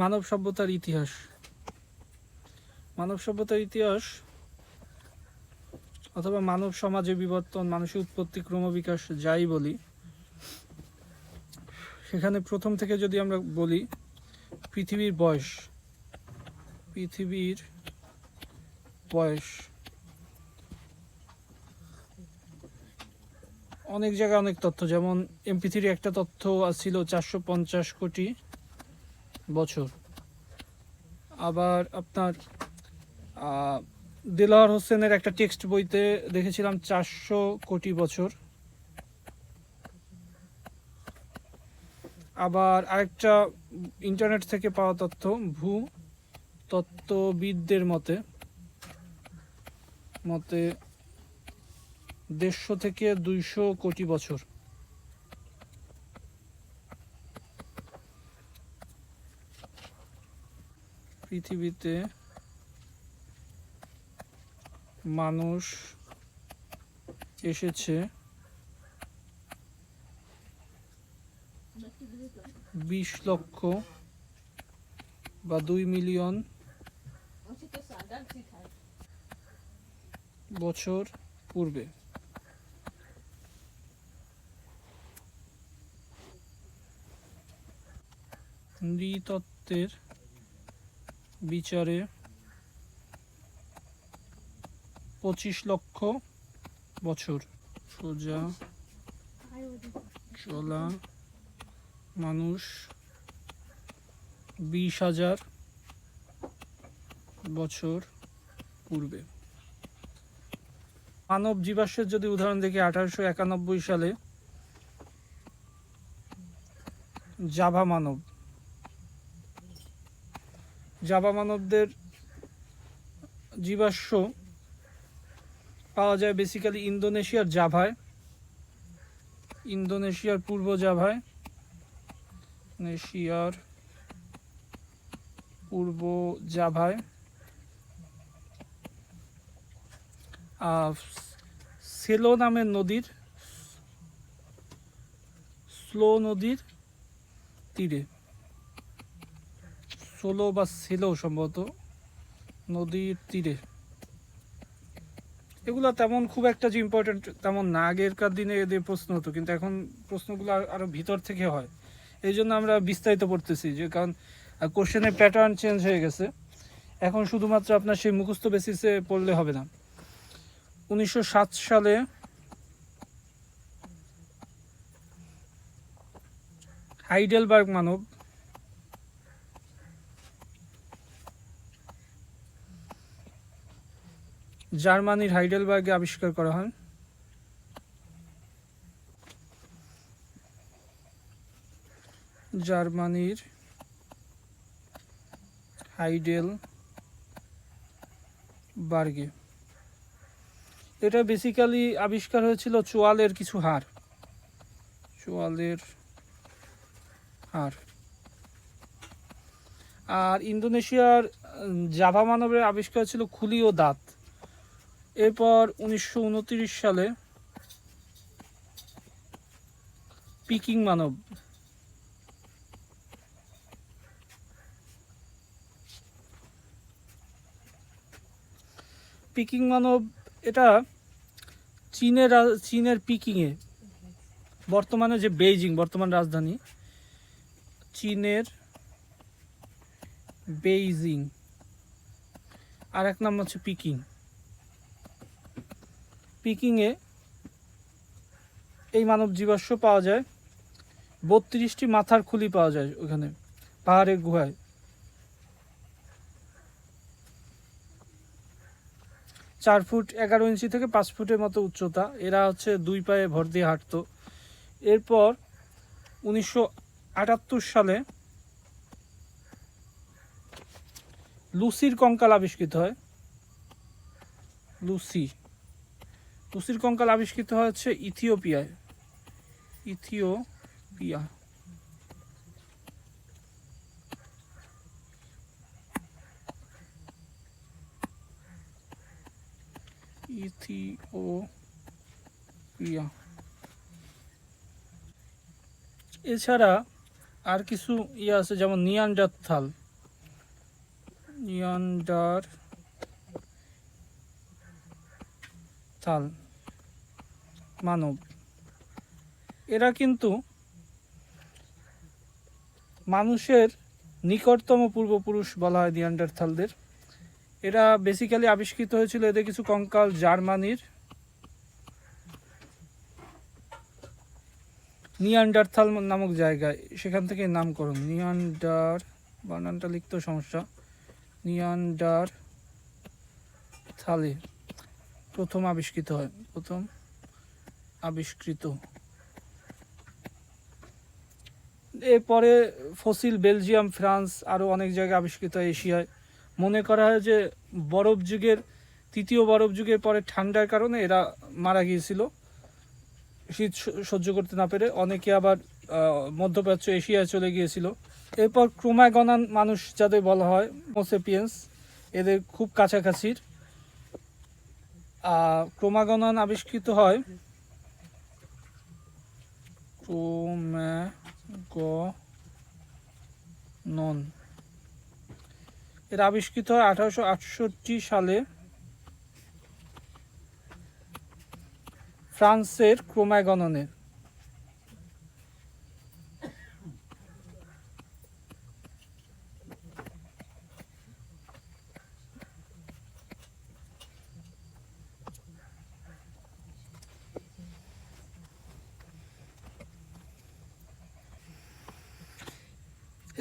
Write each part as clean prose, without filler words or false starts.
মানব সভ্যতার ইতিহাস। মানব সভ্যতার ইতিহাস অথবা মানব সমাজে বিবর্তন, মানুষের উৎপত্তি, ক্রমবিকাশ যাই বলি, সেখানে প্রথম থেকে যদি আমরা বলি পৃথিবীর বয়স অনেক জায়গায় অনেক তথ্য, যেমন MP3 একটা তথ্য ছিল 450 কোটি বছর। আবার আপনার দেলোয়ার হোসেনের একটা টেক্সট বইতে দেখেছিলাম 400 কোটি বছর। আবার আরেকটা ইন্টারনেট থেকে পাওয়া তথ্য, ভূতত্ত্ববিদদের মতে 150 থেকে 200 কোটি বছর। পৃথিবীতে মানুষ এসেছে 20 লক্ষ বা 2 মিলিয়ন বছর পূর্বে। নৃতত্ত্বের বিচারে 25 লক্ষ বছর। সোজা চলা মানুষ 20,000 বছর পূর্বে। মানব জীবাশ্মের যদি উদাহরণ দেখি, 1891 সালে জাভা মানবদের জীবাশ্ম পাওয়া যায় বেসিক্যালি ইন্দোনেশিয়ার পূর্ব জাভায় সেলো নামের স্লো নদীর তীরে, সোলো বা সেলো সম্ভবত নদীর তীরে। এগুলো তেমন খুব একটা যে ইম্পর্টেন্ট তেমন না, আগেরকার দিনে এদের প্রশ্ন হতো, কিন্তু এখন প্রশ্নগুলো আরো ভিতর থেকে হয়। এই জন্য আমরা বিস্তারিত পড়তেছি, যে কারণ কোশ্চেনের প্যাটার্ন চেঞ্জ হয়ে গেছে। এখন শুধুমাত্র আপনার সেই মুখস্থ বেসিসে পড়লে হবে না। 1907 সালে হাইডেলবার্গ মানব জার্মানির হাইডেলবার্গে আবিষ্কার করা হয়। জার্মানির হাইডেলবার্গে এটা বেসিক্যালি আবিষ্কার হয়েছিল চোয়ালের কিছু হাড়। আর ইন্দোনেশিয়ার জাভা মানবের আবিষ্কার ছিল খুলি ও দাঁত। এরপর 1929 সালে পিকিং মানব এটা চীনের পিকিংয়ে, বর্তমানে যে বেইজিং বর্তমান রাজধানী, চীনের বেইজিং, আর এক নাম হচ্ছে পিকিংয়ে এই মানব জীবাশ্ম পাওয়া যায়। 32টি মাথার খুলি পাওয়া যায় ওখানে পাহাড়ের গুহায়। চার ফুট 11 ইঞ্চি থেকে 5 ফুটের মতো উচ্চতা। এরা হচ্ছে 2 পায়ে ভর দিয়ে হাঁটতো। এরপর 1978 সালে লুসির কঙ্কাল আবিষ্কৃত হয়। লুসির কঙ্কাল আবিষ্কৃত হচ্ছে ইথিওপিয়া। এছাড়া আর কিছু আছে, যেমন নিয়ানডার্থাল, নিয়ান্ডারথাল মানব, এরা কিন্তু মানুষের নিকটতম পূর্বপুরুষ বলা হয় নিয়ান্ডারথালদের। এরা বেসিক্যালি আবিষ্কৃত হয়েছিল, এদের কিছু কঙ্কাল জার্মানির নিয়ান্ডারথাল নামক জায়গায়, সেখান থেকে নামকরণ। নিয়ান্ডার, বানানটা লিখতে সমস্যা, নিয়ান্ডারথালে প্রথম আবিষ্কৃত হয়, প্রথম আবিষ্কৃত। এরপরে ফসিল বেলজিয়াম, ফ্রান্স, আরও অনেক জায়গায় আবিষ্কৃত হয় এশিয়ায়। মনে করা হয় যে বরফ যুগের, তৃতীয় বরফ যুগের পরে ঠান্ডার কারণে এরা মারা গিয়েছিল শীত সহ্য করতে না পেরে। অনেকে আবার মধ্যপ্রাচ্য, এশিয়ায় চলে গিয়েছিল। এরপর ক্রোম্যাগনান মানুষ যাদের বলা হয় হোমোসেপিয়েন্স, এদের খুব কাছাকাছির। ক্রোম্যাগনান আবিষ্কৃত হয় ক্রোম্যাগনন, এর আবিষ্কৃত হয় 1868 সালে ফ্রান্সের ক্রোম্যাগননে।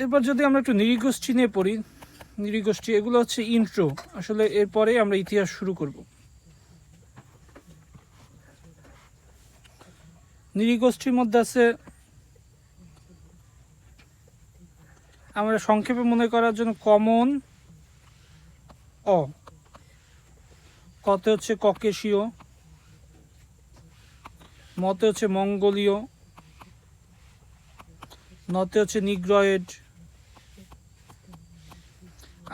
এরপর যদি আমরা একটু নৃগোষ্ঠী নিয়ে পড়ি, নৃগোষ্ঠী এগুলো হচ্ছে ইন্ট্রো, আসলে এরপরে আমরা ইতিহাস শুরু করব। নৃগোষ্ঠীর মধ্যে আছে, আমরা সংক্ষেপে মনে করার জন্য কমন, কতে হচ্ছে ককেশীয়, মতে হচ্ছে মঙ্গোলীয়, নতে হচ্ছে নিগ্রয়েড,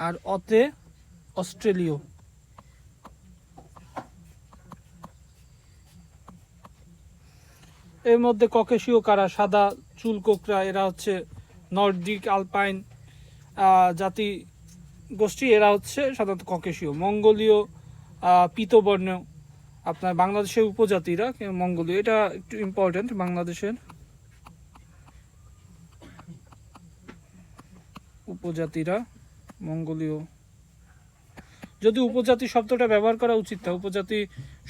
আর অতে অস্ট্রেলীয়। এর মধ্যে ককেশীয় কারা? সাদা চুল কোকড়া, এরা হচ্ছে নর্ডিক আলপাইন জাতি গোষ্ঠী, এরা হচ্ছে সাধারণত ককেশীয়। মঙ্গোলীয় পীতবর্ণ, আপনার বাংলাদেশের উপজাতিরা মঙ্গোলীয়, এটা একটু ইম্পর্টেন্ট। বাংলাদেশের উপজাতিরা মঙ্গোলীয়, যদি উপজাতি শব্দটা ব্যবহার করা উচিত না, উপজাতি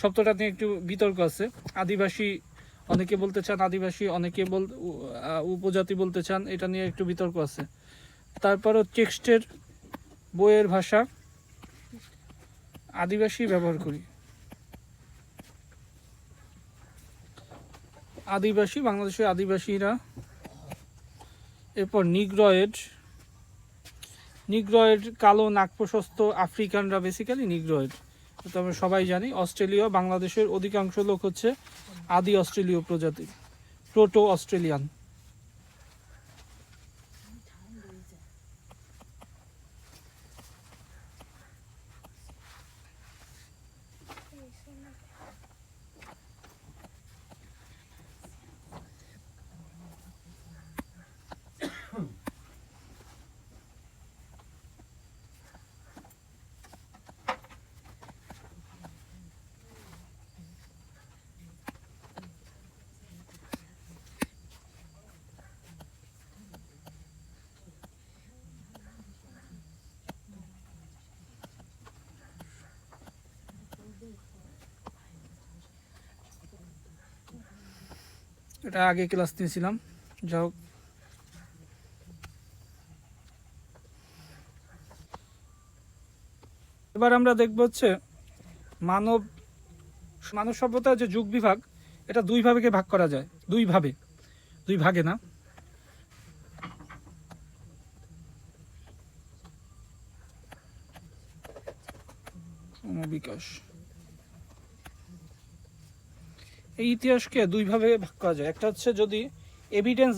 শব্দটা নিয়ে একটু বিতর্ক আছে। আদিবাসী অনেকে বলতে চান আদিবাসী, অনেকে উপজাতি বলতে চান, এটা নিয়ে একটু বিতর্ক আছে। তারপরও টেক্সটের বইয়ের ভাষা আদিবাসী ব্যবহার করি, আদিবাসী, বাংলাদেশের আদিবাসীরা। এরপর নিগ্রয়েড, নিগ্রয়েড কালো নাক প্রশস্ত আফ্রিকানরা বেসিক্যালি নিগ্রয়েড, তো আমরা সবাই জানি। অস্ট্রেলীয়, বাংলাদেশের অধিকাংশ লোক হচ্ছে আদি অস্ট্রেলীয় প্রজাতি, প্রোটো অস্ট্রেলিয়ান। এটা আগে ক্লাস নিয়েছিলাম, যা হোক। এবার আমরা দেখব হচ্ছে মানব সভ্যতার যে যুগ বিভাগ, এটা দুই ভাগে ভাগ করা যায়, দুই ভাগে না। বিকাশ, এই ইতিহাসকে দুই ভাবে ভাগ করা যায়। একটা হচ্ছে যদি এভিডেন্স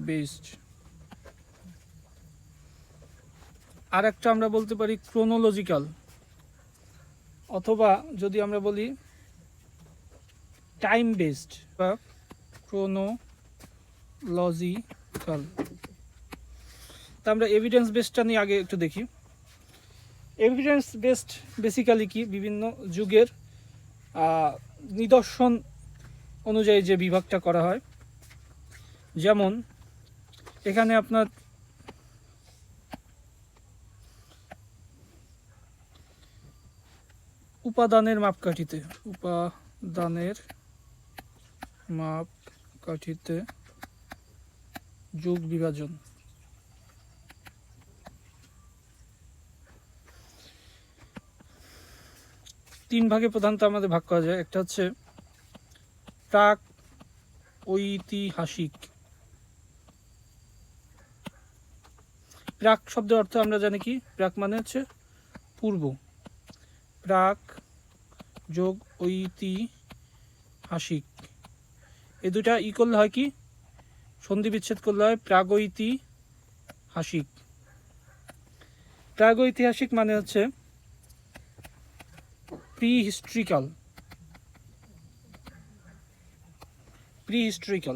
বেসড, আর একটা আমরা বলতে পারি ক্রোনোলজিক্যাল, অথবা যদি আমরা বলি টাইম বেসড বা লজিক্যাল। তা আমরা এভিডেন্স বেসডটা নিয়ে আগে একটু দেখি। এভিডেন্স বেসড বেসিক্যালি কি, বিভিন্ন যুগের নিদর্শন অনুযায়ী যে বিভাগটা করা হয়। যেমন এখানে আপনার উপাদানের মাপকাঠিতে যুগ বিভাজন। তিন ভাগে প্রধানত আমাদের ভাগ করা যায়। একটা হচ্ছে প্রাক ঐতিহাসিক। প্রাক শব্দের অর্থ আমরা জানি কি, প্রাক মানে হচ্ছে পূর্ব, প্রাক যোগ ঐতিহাসিক, এই দুটা ই করলে হয় কি, সন্ধি বিচ্ছেদ করলে হয় প্রাগৈতিহাসিক। প্রাগৈতিহাসিক মানে হচ্ছে প্রিহিস্ট্রিক্যাল।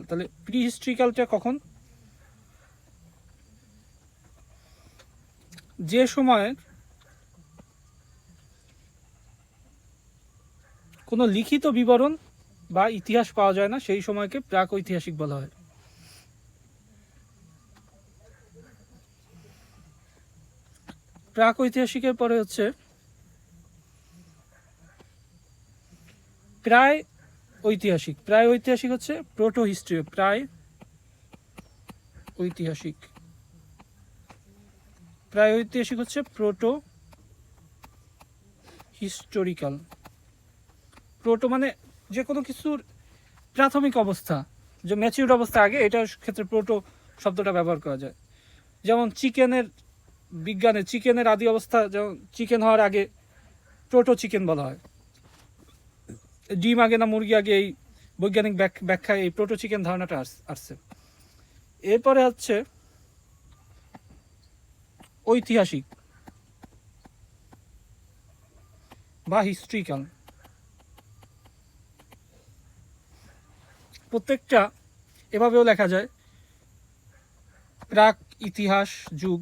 তাহলে প্রিহিস্ট্রিক্যালটা কখন, যে সময় কোনো লিখিত বিবরণ বা ইতিহাস পাওয়া যায় না, সেই সময়কে প্রাক ঐতিহাসিক বলা হয়। প্রাক ঐতিহাসিকের পরে হচ্ছে প্রায় ঐতিহাসিক। প্রায় ঐতিহাসিক হচ্ছে প্রোটো হিস্ট্রি। প্রায় ঐতিহাসিক হচ্ছে প্রোটো হিস্টোরিক্যাল। প্রোটো মানে যে কোনো কিছুর প্রাথমিক অবস্থা, যে ম্যাচিউর অবস্থা আগে, এটার ক্ষেত্রে প্রোটো শব্দটা ব্যবহার করা যায়। যেমন চিকেনের আদি অবস্থা, যেমন চিকেন হওয়ার আগে প্রোটো চিকেন বলা হয়। ডিম আগে না মুরগি আগে, এই বৈজ্ঞানিক ব্যাখ্যায় এই প্রোটো চিকেন ধারণাটা আসছে। এরপরে হচ্ছে ঐতিহাসিক বা হিস্ট্রিক্যাল। প্রত্যেকটা এভাবেও লেখা যায়, প্রাক ইতিহাস যুগ,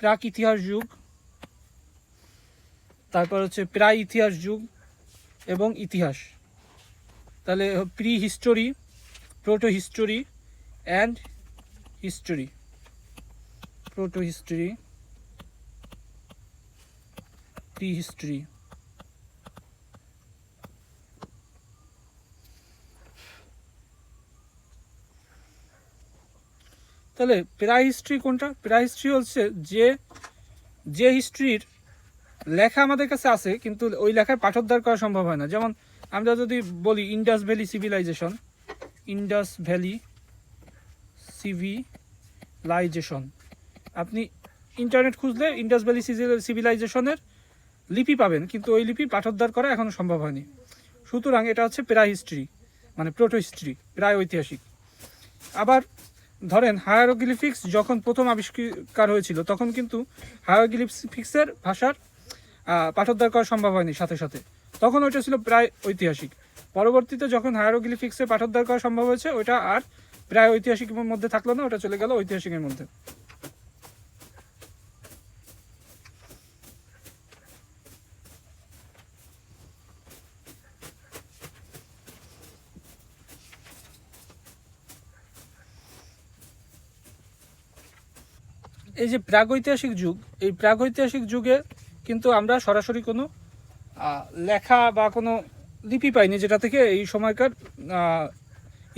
প্রাক ইতিহাস যুগ, তারপর হচ্ছে প্রায় ইতিহাস যুগ এবং ইতিহাস। তাহলে pre history, proto history and history. Proto history, pre history. তাহলে প্রায় হিস্ট্রি কোনটা? প্রায় হিস্ট্রি হচ্ছে যে হিস্ট্রির লেখা আমাদের কাছে আছে কিন্তু ওই লেখায় পাঠোদ্ধার করা সম্ভব হয় না। যেমন আমরা যদি বলি ইন্ডাস ভ্যালি সিভিলাইজেশন, আপনি ইন্টারনেট খুঁজলে ইন্ডাস ভ্যালি সিভিলাইজেশনের লিপি পাবেন, কিন্তু ওই লিপি পাঠোদ্ধার করা এখনো সম্ভব হয়নি। সুতরাং এটা হচ্ছে প্রায় হিস্ট্রি, মানে প্রোটো হিস্ট্রি, প্রায় ঐতিহাসিক। আবার ধরেন হায়ারোগ্লিফিক্স যখন প্রথম আবিষ্কার হয়েছিল, তখন কিন্তু হায়ারোগ্লিফিক্সের ভাষার পাঠোদ্ধার করা সম্ভব হয়নি সাথে সাথে, তখন ওইটা ছিল প্রায় ঐতিহাসিক। পরবর্তীতে যখন হায়ারোগ্লিফিক্সের পাঠোদ্ধার করা সম্ভব হয়েছে, ওইটা আর প্রায় ঐতিহাসিকের মধ্যে থাকলো না, ওটা চলে গেল ঐতিহাসিকের মধ্যে। এই যে প্রাগৈতিহাসিক যুগ, এই প্রাগৈতিহাসিক যুগে কিন্তু আমরা সরাসরি কোনো লেখা বা কোনো লিপি পাইনি যেটা থেকে এই সময়কার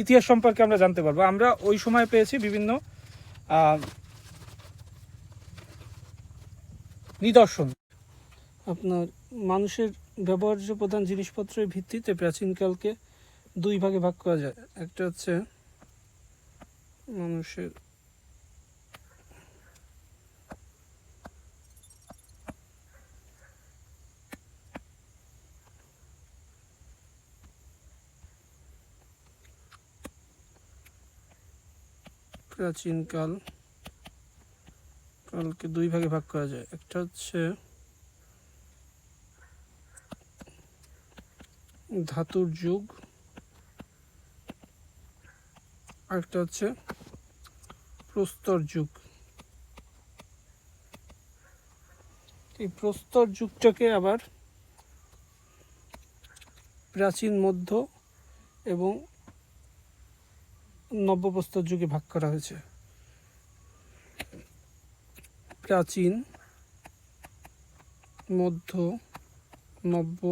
ইতিহাস সম্পর্কে আমরা জানতে পারবো। আমরা ওই সময় পেয়েছি বিভিন্ন নিদর্শন। আপনার মানুষের ব্যবহার্য প্রধান জিনিসপত্রের ভিত্তিতে প্রাচীনকালকে দুই ভাগে ভাগ করা যায়। একটা হচ্ছে মানুষের কালকে দুই ভাগে ভাগ করা যায়। একটা হচ্ছে ধাতুর যুগ, আরেকটা হচ্ছে প্রস্তর যুগ। এই প্রস্তর যুগটাকে আবার প্রাচীন, মধ্য এবং নব্যপ্রস্তর যুগে ভাগ করা হয়েছে। প্রাচীন, মধ্য, নব্য,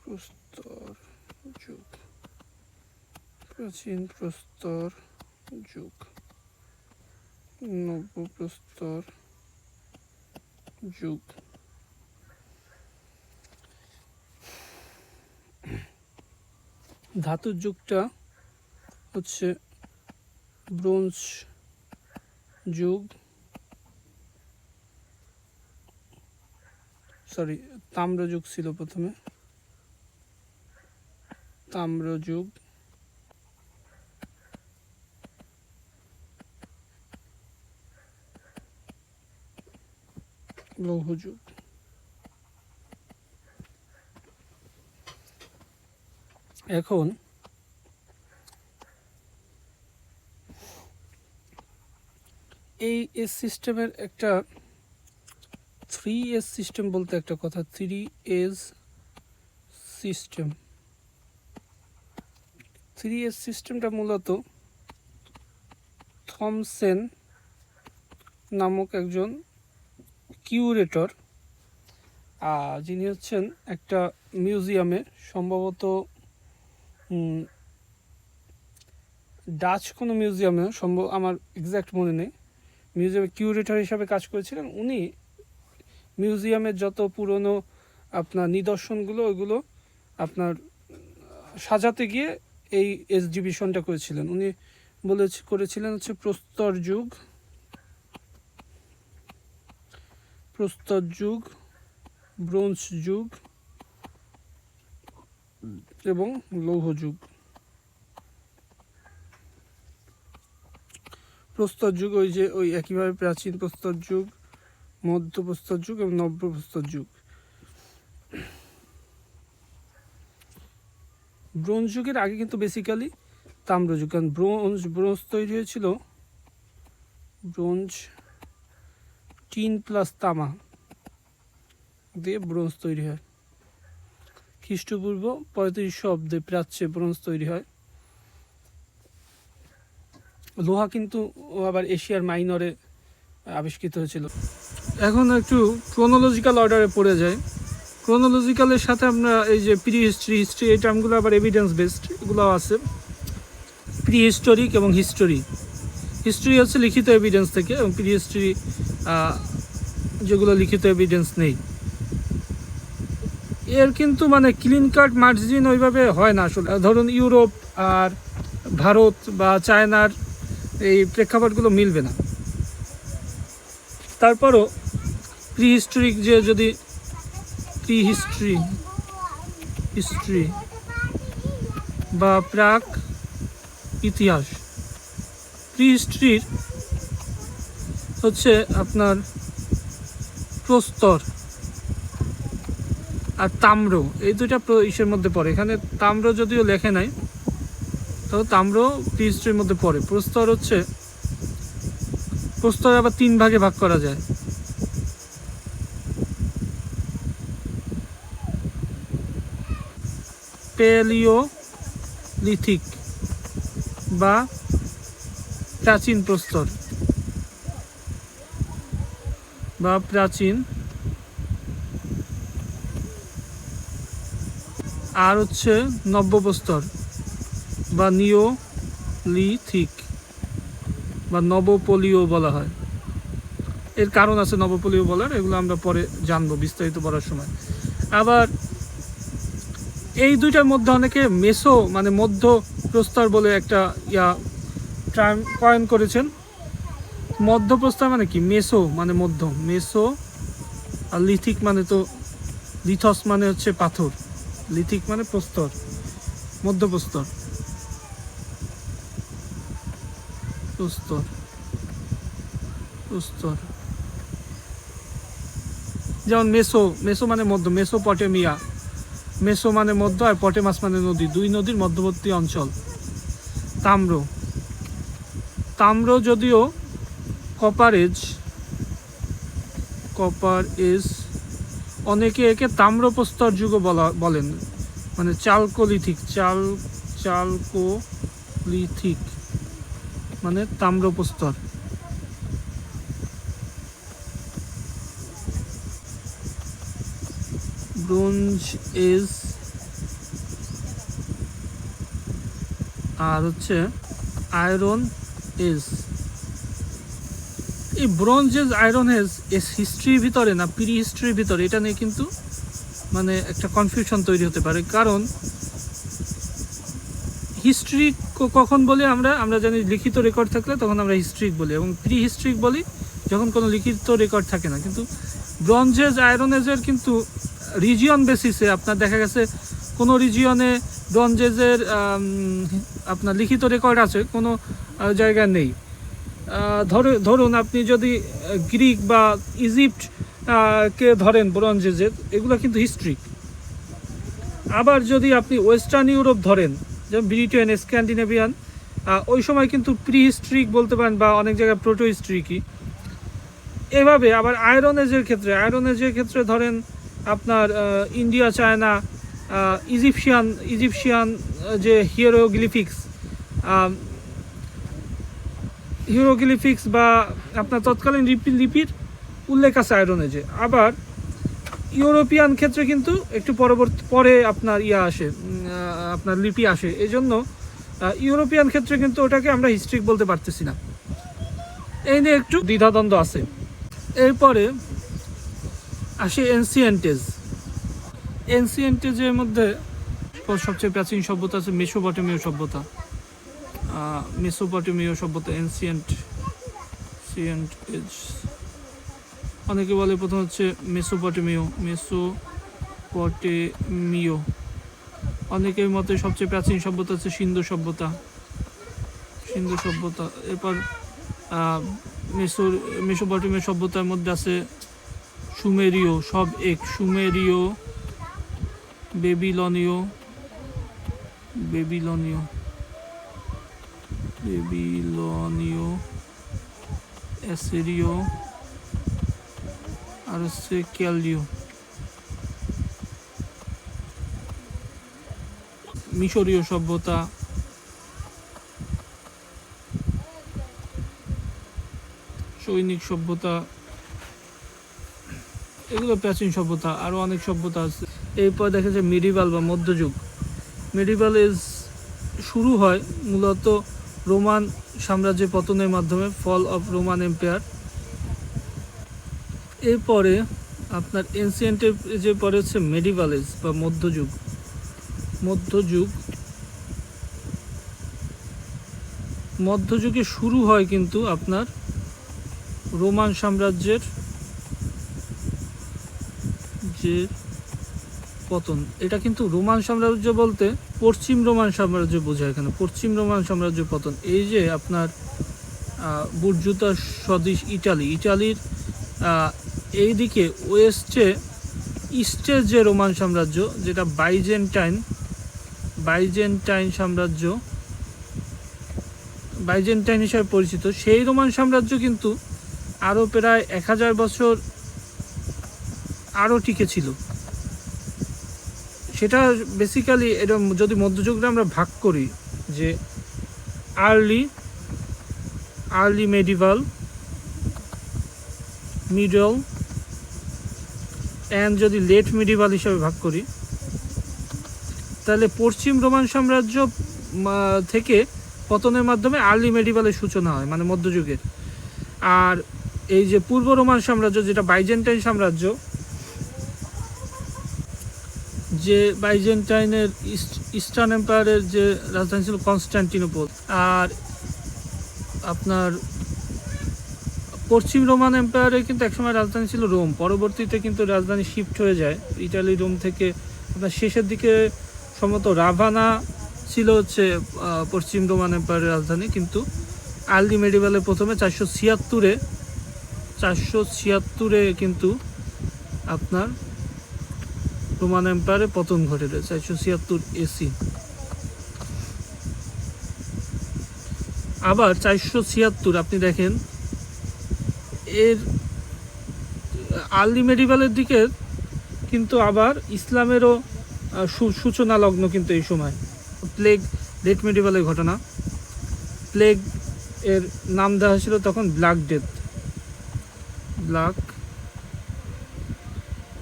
প্রস্তর যুগ, প্রাচীন প্রস্তর যুগ, নব্যপ্রস্তর যুগ। ধাতুর যুগটা হচ্ছে ব্রোঞ্জ যুগ, তাম্র যুগ ছিল প্রথমে, তাম্র যুগ, লৌহ যুগ। এখন এই এস সিস্টেমের একটা 3S সিস্টেম বলতে একটা কথা, 3S সিস্টেম। 3S সিস্টেমটা মূলত থমসেন নামক একজন কিউরেটর, যিনি হচ্ছেন একটা মিউজিয়ামে, সম্ভবত ডাচ কোনো মিউজিয়ামে, আমার এক্স্যাক্ট মনে নেই, মিউজিয়ামের কিউরেটর হিসাবে কাজ করেছিলেন। উনি মিউজিয়ামের যত পুরনো আপনার নিদর্শনগুলো, ওইগুলো আপনার সাজাতে গিয়ে এই এক্সিবিশনটা করেছিলেন। উনি করেছিলেন হচ্ছে প্রস্তর যুগ, প্রস্তর যুগ, ব্রোঞ্জ যুগ এবং লৌহ যুগ। প্রস্তর যুগ ওই একইভাবে প্রাচীন প্রস্তর যুগ, মধ্য প্রস্তর যুগ এবং নব্য প্রস্তর যুগ। ব্রোঞ্জ যুগের আগে কিন্তু বেসিক্যালি তাম্র যুগ, কারণ ব্রোঞ্জ তৈরি হয়েছিল, ব্রোঞ্জ টিন প্লাস তামা দিয়ে ব্রোঞ্জ তৈরি হয়। খ্রিস্টপূর্ব 3500 অব্দে প্রাচ্যে ব্রোঞ্জ তৈরি হয়। লোহা কিন্তু আবার এশিয়ার মাইনরে আবিষ্কৃত হয়েছিল। এখন একটু ক্রোনোলজিক্যাল অর্ডারে পড়ে যায়। ক্রোনোলজিক্যালের সাথে আমরা এই যে প্রি হিস্ট্রি, এই টার্মগুলো আবার এভিডেন্স বেসড, এগুলো আছে। প্রি হিস্টোরিক এবং হিস্টোরি হচ্ছে লিখিত এভিডেন্স থেকে, এবং প্রি হিস্ট্রি যেগুলো লিখিত এভিডেন্স নেই। এর কিন্তু মানে ক্লিন কাট মার্জিন ওইভাবে হয় না আসলে। ধরুন ইউরোপ আর ভারত বা চায়নার এই প্রেক্ষাপটগুলো মিলবে না। তারপরও প্রি হিস্টোরিক যে যদি প্রি হিস্ট্রি বা প্রাক ইতিহাস, প্রি হিস্ট্রির হচ্ছে আপনার প্রস্তর আর তাম্র, এই দুইটা ইসের মধ্যে পড়ে। এখানে তাম্র যদিও লেখে নাই, তবে তাম্র প্রি হিস্ট্রির মধ্যে পড়ে। প্রস্তর আবার 3 ভাগে ভাগ করা যায়। প্যালিওলিথিক বা প্রাচীন প্রস্তর বা প্রাচীন, আর হচ্ছে নব্যপ্রস্তর বা নিওলিথিক বা নবপলীয় বলা হয়। এর কারণ আছে নবপলীয় বলার, এগুলো আমরা পরে জানবো বিস্তারিত পড়ার সময়। আবার এই দুইটার মধ্যে অনেকে মেসো মানে মধ্য প্রস্তর বলে একটা টার্ম কয়েন করেছেন। মধ্য প্রস্তর মানে কি? মেসো মানে মধ্য, মেসো। আর লিথিক মানে তো লিথস মানে হচ্ছে পাথর, লিথিক মানে প্রস্তর, মধ্যপ্রস্তর, প্রস্তর। প্রস্তর, যেমন মেসো, মেসো মানে মধ্য, মেসোপটেমিয়া, মেসো মানে মধ্য আর পটেমাস মানে নদী, দুই নদীর মধ্যবর্তী অঞ্চল। তাম্র, তাম্র যদিও কপার এজ, কপার এজ, অনেকে একে তাম্রপ্রস্তর যুগও বলেন, মানে চালকোলিথিক, চালকোলিথিক মানে তাম্রপ্রস্তর। ব্রোঞ্জ এজ আর হচ্ছে আয়রন এজ। এই ব্রোঞ্জ এজ, আয়রন এজ হিস্ট্রির ভিতরে না প্রি হিস্ট্রির ভিতরে, এটা নিয়ে কিন্তু মানে একটা কনফিউশন তৈরি হতে পারে। কারণ হিস্ট্রি কখন বলি আমরা জানি লিখিত রেকর্ড থাকলে তখন আমরা হিস্ট্রিক বলি, এবং প্রি হিস্ট্রিক বলি যখন কোনো লিখিত রেকর্ড থাকে না। কিন্তু ব্রোঞ্জ এজ, আয়রন এজের কিন্তু রিজিয়ন বেসিসে আপনার দেখা গেছে কোনো রিজিয়নে ব্রোঞ্জ এজের আপনার লিখিত রেকর্ড আছে, কোনো জায়গায় নেই। ধরুন আপনি যদি গ্রিক বা ইজিপ্ট কে ধরেন ব্রোঞ্জ এজের, এগুলো কিন্তু হিস্ট্রি। আবার যদি আপনি ওয়েস্টার্ন ইউরোপ ধরেন, যেমন ব্রিটেন, স্ক্যান্ডিনেভিয়ান, ওই সময় কিন্তু প্রি হিস্ট্রিক বলতে পারেন, বা অনেক জায়গায় প্রোটো হিস্ট্রিকই। এভাবে আবার আয়রন এজের ক্ষেত্রে ধরেন আপনার ইন্ডিয়া, চায়না, ইজিপশিয়ান যে হিরোগ্লিফিক্স বা আপনার তৎকালীন লিপির উল্লেখ আছে আয়রন এজে। আবার ইউরোপিয়ান ক্ষেত্রে কিন্তু একটু পরে আপনার আসে, আপনার লিপি আসে, এই জন্য ইউরোপিয়ান ক্ষেত্রে কিন্তু ওটাকে আমরা হিস্ট্রিক বলতে পারতেছি না। এই নিয়ে একটু দ্বিধাদ্বন্দ্ব আছে। এরপরে আসে এনসিয়েন্টেজ। এনসিয়েন্টেজের মধ্যে সবচেয়ে প্রাচীন সভ্যতা আছে মেসোপটেমীয় সভ্যতা। এনসিয়েন্ট এজ, অনেকে বলে প্রথম হচ্ছে মেসোপটেমীয়। অনেকের মতে সবচেয়ে প্রাচীন সভ্যতা হচ্ছে সিন্ধু সভ্যতা। এরপর মেসোপটেমীয় সভ্যতার মধ্যে আছে সুমেরীয়, সুমেরীয়, বেবিলনীয়, অ্যাসিরীয়, আর হচ্ছে ক্যালদীয়। মিশরীয় সভ্যতা, সৈনিক সভ্যতা, এগুলো প্রাচীন সভ্যতা। আরও অনেক সভ্যতা আছে। এরপর দেখা যায় মিডিভাল বা মধ্যযুগ। মিডিভাল এজ শুরু হয় মূলত রোমান সাম্রাজ্যের পতনের মাধ্যমে, ফল অফ রোমান এম্পায়ার। এরপরে আপনার এনসিয়েন্টের যে পরে হচ্ছে মেডিভাল এজ বা মধ্যযুগ। মধ্যযুগে শুরু হয় কিন্তু আপনার রোমান সাম্রাজ্যের যে পতন। এটা কিন্তু রোমান সাম্রাজ্য বলতে পশ্চিম রোমান সাম্রাজ্য বোঝায়, এখানে পশ্চিম রোমান সাম্রাজ্য পতন। এই যে আপনার বুর্জুতা সদৃশ ইটালির এই দিকে ইস্টের যে রোমান সাম্রাজ্য, যেটা বাইজেন্টাইন সাম্রাজ্য, বাইজেন্টাইন হিসাবে পরিচিত, সেই রোমান সাম্রাজ্য কিন্তু আরও প্রায় 1000 বছর আরও টিকে ছিল। সেটা বেসিক্যালি এটা যদি মধ্যযুগটা আমরা ভাগ করি যে আর্লি মেডিভাল, মিডল অ্যান্ড যদি লেট মিডিভাল হিসাবে ভাগ করি, তাহলে পশ্চিম রোমান সাম্রাজ্য থেকে পতনের মাধ্যমে আর্লি মেডিভালের সূচনা হয়, মানে মধ্যযুগের। আর এই যে পূর্ব রোমান সাম্রাজ্য, যেটা বাইজেন্টাইন সাম্রাজ্য, যে বাইজেন্টাইনের ইস্টার্ন এম্পায়ারের যে রাজধানী ছিল কনস্টান্টিনোপল, আর আপনার পশ্চিম রোমান এম্পায়ারের কিন্তু একসময় রাজধানী ছিল রোম। পরবর্তীতে কিন্তু রাজধানী শিফট হয়ে যায় ইটালি, রোম থেকে আপনার শেষের দিকে সম্ভবত রাভানা ছিল হচ্ছে পশ্চিম রোমান এম্পায়ারের রাজধানী। কিন্তু আর্লি মেডিভালে প্রথমে 476-এ 476-এ কিন্তু আপনার রোমান এম্পায়ারে পতন ঘটে, 476 এসি। আবার 476 আপনি দেখেন এর আর্লি মেডিভালের দিকে কিন্তু আবার ইসলামেরও সূচনা লগ্ন কিন্তু এই সময়। প্লেগ লেট মেডিভালের ঘটনা। প্লেগ এর নাম দেওয়া হয়েছিল তখন ব্ল্যাক ডেথ, ব্ল্যাক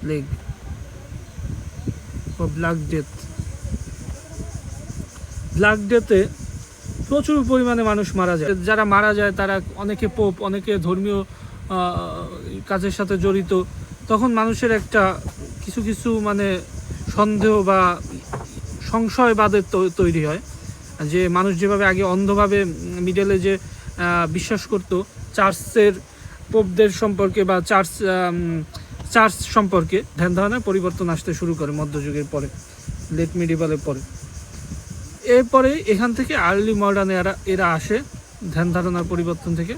প্লেগ বা ব্ল্যাক ডেথ। ব্ল্যাক ডেথে প্রচুর পরিমাণে মানুষ মারা যায়। যারা মারা যায় তারা অনেকে পোপ, অনেকে ধর্মীয় কাজের সাথে জড়িত। তখন মানুষের একটা কিছু কিছু মানে সন্দেহ বা সংশয়বাদের তৈরি হয়, যে মানুষ যেভাবে আগে অন্ধভাবে মিডলে যে বিশ্বাস করত চার্চের পোপদের সম্পর্কে বা চার্চ সম্পর্কে, ধ্যান ধারণায় পরিবর্তন আসতে শুরু করে মধ্যযুগের পরে, লেট মিডিভালের পরে। এরপরে এখান থেকে আর্লি মডার্ন এরা আসে, ধ্যান ধারণার পরিবর্তন থেকে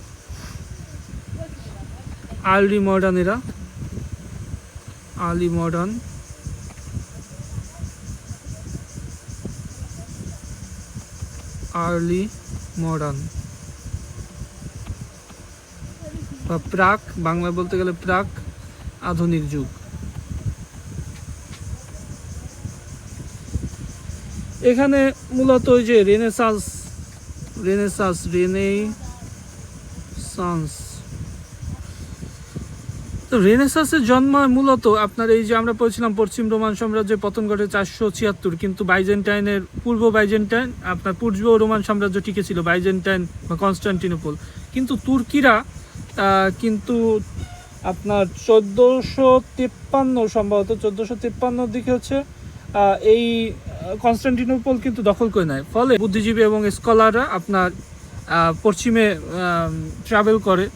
আর্লি মডার্ন এরা, আর্লি মডার্ন আর্লি মডার্ন বা প্রাক, বাংলা বলতে গেলে প্রাক আধুনিক যুগ। এখানে মূলত ওই যে রেনেসাঁস তো রেনেসাঁসের জন্ম মূলত আপনার এই যে আমরা বলছিলাম পশ্চিম রোমান সাম্রাজ্যের পতন ঘটে 476, কিন্তু বাইজেন্টাইনের পূর্ব বাইজেন্টাইন আপনার পূর্ব রোমান সাম্রাজ্য টিকে ছিল, বাইজেন্টাইন বা কনস্টান্টিনোপল। কিন্তু তুর্কিরা কিন্তু আপনার 1453 সম্ভবত 1453 দিকে হচ্ছে এই কনস্টান্টিনোপল কিন্তু দখল করে নেয়। ফলে বুদ্ধিজীবী এবং স্কলাররা আপনার পশ্চিমে ট্রাভেল করে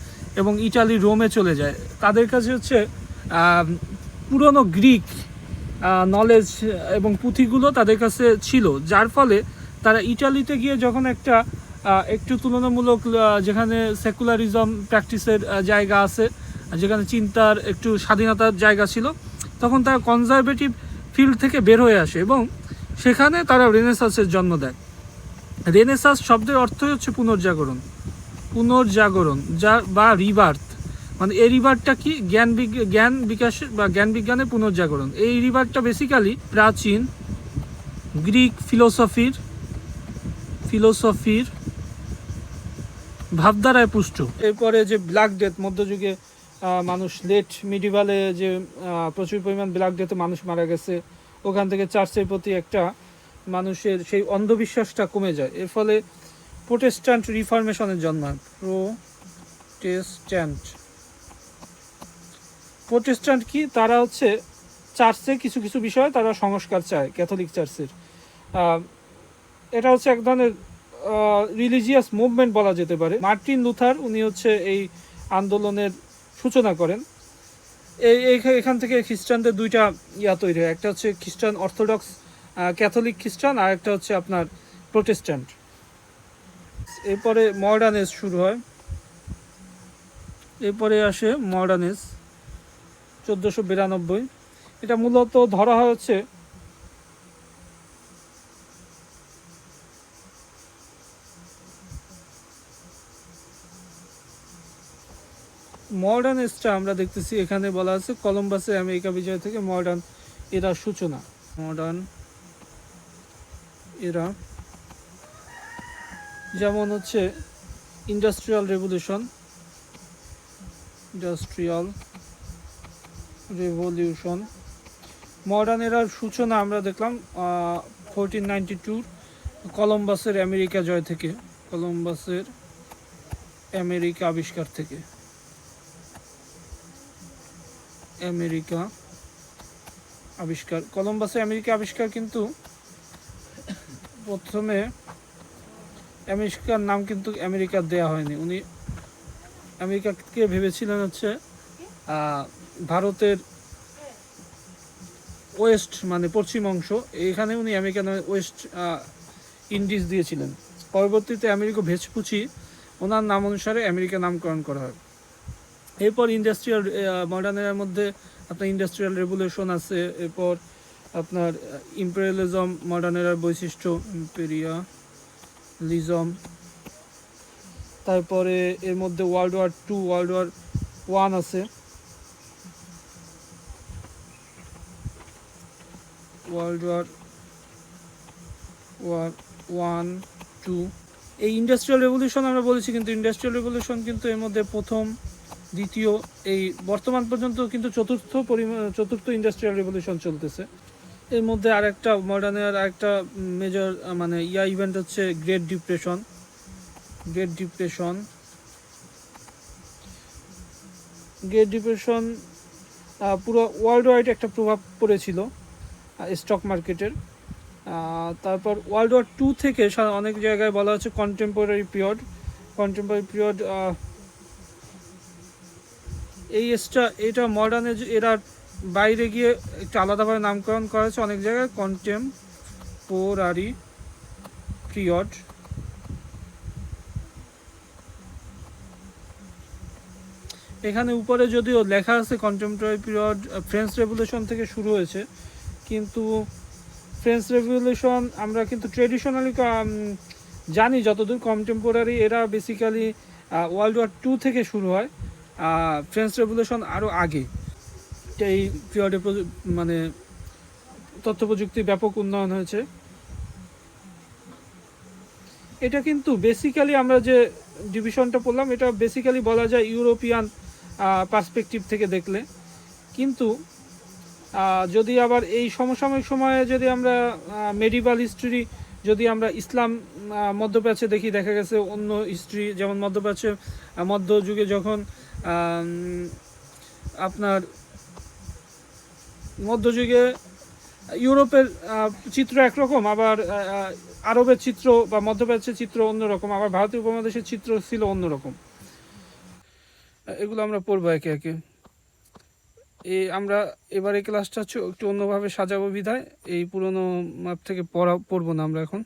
এবং ইটালি রোমে চলে যায়। তাদের কাছে হচ্ছে পুরনো গ্রিক নলেজ এবং পুঁথিগুলো তাদের কাছে ছিল, যার ফলে তারা ইটালিতে গিয়ে যখন একটু তুলনামূলক যেখানে সেকুলারিজম প্র্যাকটিসের জায়গা আছে, যেখানে চিন্তার একটু স্বাধীনতার জায়গা ছিল, তখন তারা কনজারভেটিভ ফিল্ড থেকে বের হয়ে আসে এবং সেখানে তারা রেনেসাঁসের জন্ম দেয়। রেনেসাঁস শব্দের অর্থই হচ্ছে পুনর্জাগরণ, যা বা রিবার্থ। মানে এই রিবার্থটা কি জ্ঞান বিকাশের বা জ্ঞান বিজ্ঞানের পুনর্জাগরণ। এই রিবার্থটা বেসিক্যালি প্রাচীন গ্রিক ফিলোসফির ভাবধারায় পুষ্ট। এরপরে যে ব্ল্যাক ডেথ, মধ্যযুগে মানুষ লেট মিডিভালে যে প্রচুর পরিমাণ ব্ল্যাক ডেথে মানুষ মারা গেছে, ওখান থেকে চার্চের প্রতি একটা মানুষের সেই অন্ধবিশ্বাসটা কমে যায়। এর ফলে প্রোটেস্ট্যান্ট রিফরমেশনের জন্ম হয়। প্রোটেস্ট্যান্ট কি, তারা হচ্ছে চার্চে কিছু কিছু বিষয়ে তারা সংস্কার চায়, ক্যাথলিক চার্চের। এটা হচ্ছে এক ধরনের রিলিজিয়াস মুভমেন্ট বলা যেতে পারে। মার্টিন লুথার উনি হচ্ছে এই আন্দোলনের সূচনা করেন। এখান থেকে খ্রিস্টানদের দুইটা তৈরি হয়, একটা হচ্ছে খ্রিস্টান অর্থোডক্স ক্যাথলিক খ্রিস্টান, আর একটা হচ্ছে আপনার প্রোটেস্ট্যান্ট। এরপরে মডার্ন এজ শুরু হয়। এরপরে আসে মডার্ন এজ 1492। এটা মূলত ধরা হচ্ছে মডার্ন এজটা আমরা দেখতেছি এখানে বলা আছে কলম্বাসের আমেরিকা বিজয় থেকে মডার্ন এরা সূচনা। মডার্ন এরা যেমন হচ্ছে ইন্ডাস্ট্রিয়াল রেভলিউশন। মডার্ন এরার সূচনা আমরা দেখলাম 1492 কলম্বাসের আমেরিকা জয় থেকে, কলম্বাসের আমেরিকা আবিষ্কার থেকে। কলম্বাসের আমেরিকা আবিষ্কার কিন্তু প্রথমে আমেরিকার নাম কিন্তু আমেরিকা দেয়া হয়নি। উনি আমেরিকাকে ভেবেছিলেন হচ্ছে ভারতের ওয়েস্ট মানে পশ্চিম অংশ, এখানে উনি আমেরিকা নামে ওয়েস্ট ইন্ডিজ দিয়েছিলেন। পরবর্তীতে আমেরিকা ভেসপুচি ওনার নাম অনুসারে আমেরিকা নামকরণ করা হয়। এরপর ইন্ডাস্ট্রিয়াল মডার্ন এরার মধ্যে আপনার ইন্ডাস্ট্রিয়াল রেভলিউশন আছে। এরপর আপনার ইম্পেরিয়ালিজম মডার্ন এরার বৈশিষ্ট্য, ইম্পেরিয়ালিজম। তারপরে এর মধ্যে ওয়ার্ল্ড ওয়ার 2, ওয়ার্ল্ড ওয়ার 1 আছে, ওয়ার্ল্ড ওয়ার 1, 2। এই ইন্ডাস্ট্রিয়াল রেভলিউশন আমরা বলেছি, কিন্তু ইন্ডাস্ট্রিয়াল রেভলিউশন কিন্তু এর মধ্যে প্রথম, দ্বিতীয়, এই বর্তমান পর্যন্ত কিন্তু চতুর্থ ইন্ডাস্ট্রিয়াল রেভলিউশন চলতেছে। এর মধ্যে আরেকটা মডার্নের আরেকটা মেজর মানে ইভেন্ট হচ্ছে গ্রেট ডিপ্রেশন। গ্রেট ডিপ্রেশন পুরো ওয়ার্ল্ড ওয়াইড একটা প্রভাব পড়েছিল স্টক মার্কেটের। তারপর ওয়ার্ল্ড ওয়ার 2 থেকে অনেক জায়গায় বলা হচ্ছে কন্টেম্পোরারি পিরিয়ড। এটা মডার্ন এরার বাইরে গিয়ে একটু আলাদাভাবে নামকরণ করা হয়েছে অনেক জায়গায়, কন্টেম্পোরারি পিরিয়ড। এখানে উপরে যদিও লেখা আছে কন্টেম্পোরারি পিরিয়ড ফ্রেঞ্চ রেভলিউশন থেকে শুরু হয়েছে, কিন্তু ফ্রেঞ্চ রেভলিউশন আমরা কিন্তু ট্রেডিশনালি জানি যতদূর, কন্টেম্পোরারি এরা বেসিক্যালি ওয়ার্ল্ড ওয়ার 2 থেকে শুরু হয়। ফ্রেঞ্চ রেভলিউশন আরও আগে। এই পিরিয়ডে মানে তথ্য প্রযুক্তির ব্যাপক উন্নয়ন হয়েছে। এটা কিন্তু বেসিক্যালি আমরা যে ডিভিশনটা পড়লাম, এটা বেসিক্যালি বলা যায় ইউরোপিয়ান পার্সপেক্টিভ থেকে দেখলে। কিন্তু যদি আবার এই সমসাময়িক সময়ে যদি আমরা মেডিভাল হিস্ট্রি, যদি আমরা ইসলাম মধ্যপ্রাচ্যে দেখি, দেখা গেছে অন্য হিস্ট্রি, যেমন মধ্যপ্রাচ্যে মধ্যযুগে যখন আপনার মধ্যযুগে ইউরোপের চিত্র একরকম, আবার আরবের চিত্র বা মধ্যপ্রাচ্যের চিত্র অন্যরকম, আবার ভারতীয় উপমহাদেশের চিত্র ছিল অন্যরকম। এগুলো আমরা পড়বো একে একে। আমরা এবারে ক্লাসটা একটু অন্যভাবে সাজাবো বিধায় এই পুরোনো মাপ থেকে পড়বো না আমরা এখন।